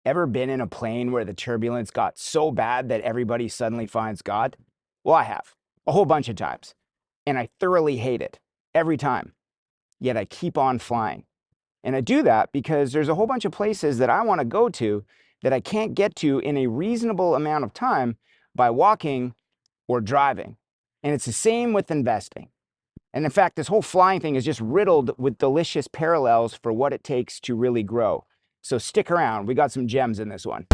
Ever been in a plane where the turbulence got so bad that everybody suddenly finds God? Well, I have, a whole bunch of times. And I thoroughly hate it, every time. Yet I keep on flying. And I do that because there's a whole bunch of places that I want to go to that I can't get to in a reasonable amount of time by walking or driving. And it's the same with investing. And in fact, this whole flying thing is just riddled with delicious parallels for what it takes to really grow. So stick around, we got some gems in this one.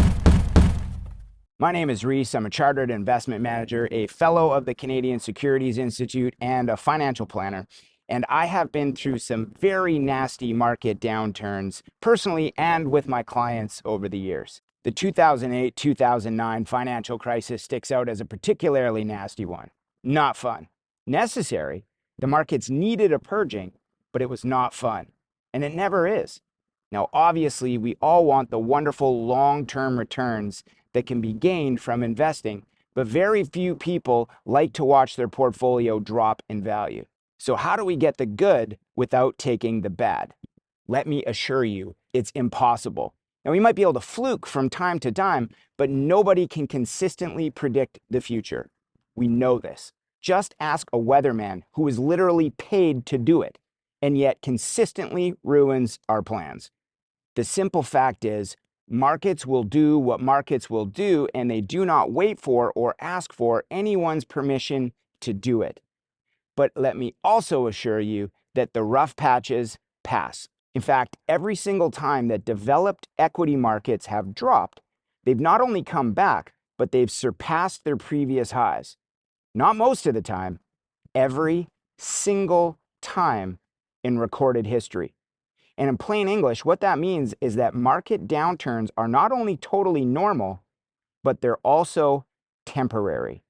My name is Reese. I'm a chartered investment manager, a fellow of the Canadian Securities Institute, and a financial planner. And I have been through some very nasty market downturns, personally and with my clients over the years. The 2008-2009 financial crisis sticks out as a particularly nasty one. Not fun. Necessary. The markets needed a purging, but it was not fun. And it never is. Now, obviously, we all want the wonderful long-term returns that can be gained from investing, but very few people like to watch their portfolio drop in value. So how do we get the good without taking the bad? Let me assure you, it's impossible. Now, we might be able to fluke from time to time, but nobody can consistently predict the future. We know this. Just ask a weatherman who is literally paid to do it, and yet consistently ruins our plans. The simple fact is, markets will do what markets will do, and they do not wait for or ask for anyone's permission to do it. But let me also assure you that the rough patches pass. In fact, every single time that developed equity markets have dropped, they've not only come back, but they've surpassed their previous highs. Not most of the time, every single time in recorded history. And in plain English, what that means is that market downturns are not only totally normal, but they're also temporary.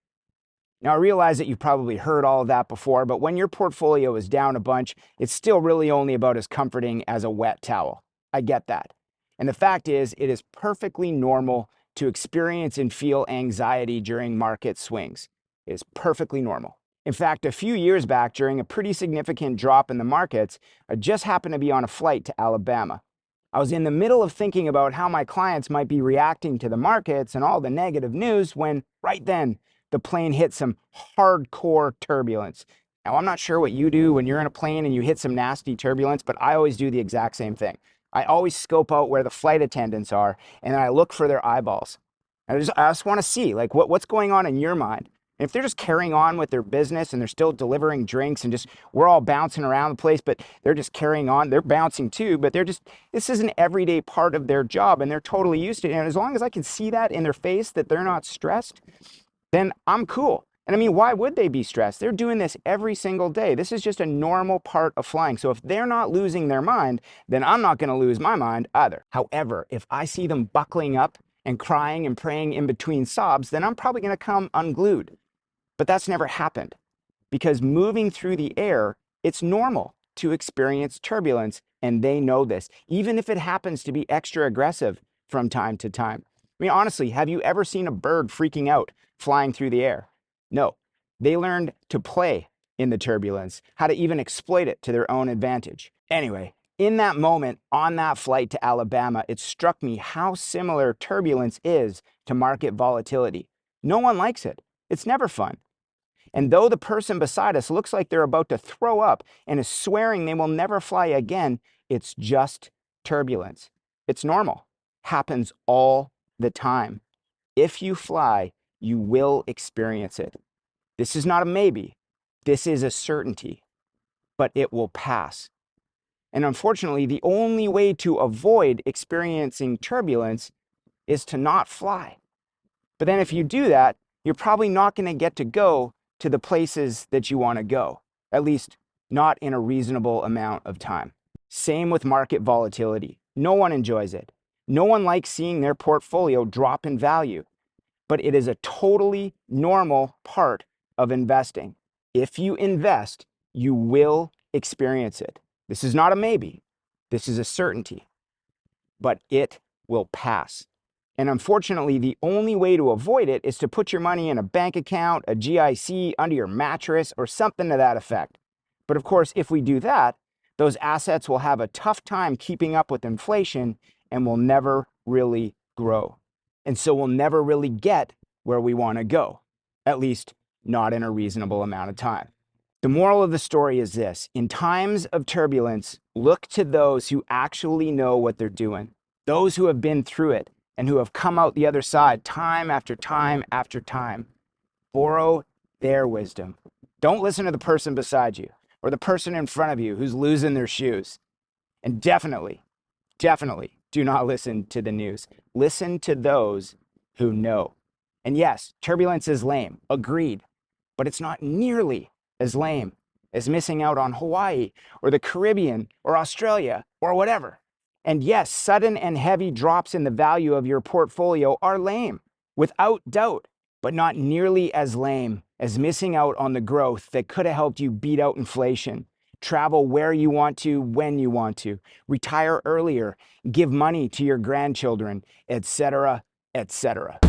Now, I realize that you've probably heard all of that before, but when your portfolio is down a bunch, it's still really only about as comforting as a wet towel. I get that. And the fact is, it is perfectly normal to experience and feel anxiety during market swings. It is perfectly normal. In fact, a few years back, during a pretty significant drop in the markets, I just happened to be on a flight to Alabama. I was in the middle of thinking about how my clients might be reacting to the markets and all the negative news when, right then, the plane hit some hardcore turbulence. Now, I'm not sure what you do when you're in a plane and you hit some nasty turbulence, but I always do the exact same thing. I always scope out where the flight attendants are, and then I look for their eyeballs. I just want to see, like, what's going on in your mind. And if they're just carrying on with their business and they're still delivering drinks and just, we're all bouncing around the place, but they're just carrying on, they're bouncing too, but this is an everyday part of their job and they're totally used to it. And as long as I can see that in their face, that they're not stressed, then I'm cool. And I mean, why would they be stressed? They're doing this every single day. This is just a normal part of flying. So if they're not losing their mind, then I'm not going to lose my mind either. However, if I see them buckling up and crying and praying in between sobs, then I'm probably going to come unglued. But that's never happened because moving through the air, it's normal to experience turbulence, and they know this, even if it happens to be extra aggressive from time to time. I mean, honestly, have you ever seen a bird freaking out flying through the air? No. They learned to play in the turbulence, how to even exploit it to their own advantage. Anyway, in that moment on that flight to Alabama, it struck me how similar turbulence is to market volatility. No one likes it. It's never fun. And though the person beside us looks like they're about to throw up and is swearing they will never fly again, it's just turbulence. It's normal. Happens all the time. If you fly, you will experience it. This is not a maybe. This is a certainty. But it will pass. And unfortunately, the only way to avoid experiencing turbulence is to not fly. But then if you do that, you're probably not going to get to go to the places that you want to go, at least not in a reasonable amount of time. Same with market volatility. No one enjoys it. No one likes seeing their portfolio drop in value, but it is a totally normal part of investing. If you invest, you will experience it. This is not a maybe. This is a certainty, but it will pass. And unfortunately, the only way to avoid it is to put your money in a bank account, a GIC, under your mattress, or something to that effect. But of course, if we do that, those assets will have a tough time keeping up with inflation and will never really grow. And so we'll never really get where we want to go, at least not in a reasonable amount of time. The moral of the story is this: in times of turbulence, look to those who actually know what they're doing, those who have been through it and who have come out the other side time after time after time. Borrow their wisdom. Don't listen to the person beside you or the person in front of you who's losing their shoes. And definitely do not listen to the news. Listen to those who know. And yes, turbulence is lame, agreed, but it's not nearly as lame as missing out on Hawaii or the Caribbean or Australia or whatever. And yes, sudden and heavy drops in the value of your portfolio are lame, without doubt, but not nearly as lame as missing out on the growth that could have helped you beat out inflation, travel where you want to, when you want to, retire earlier, give money to your grandchildren, etc., etc.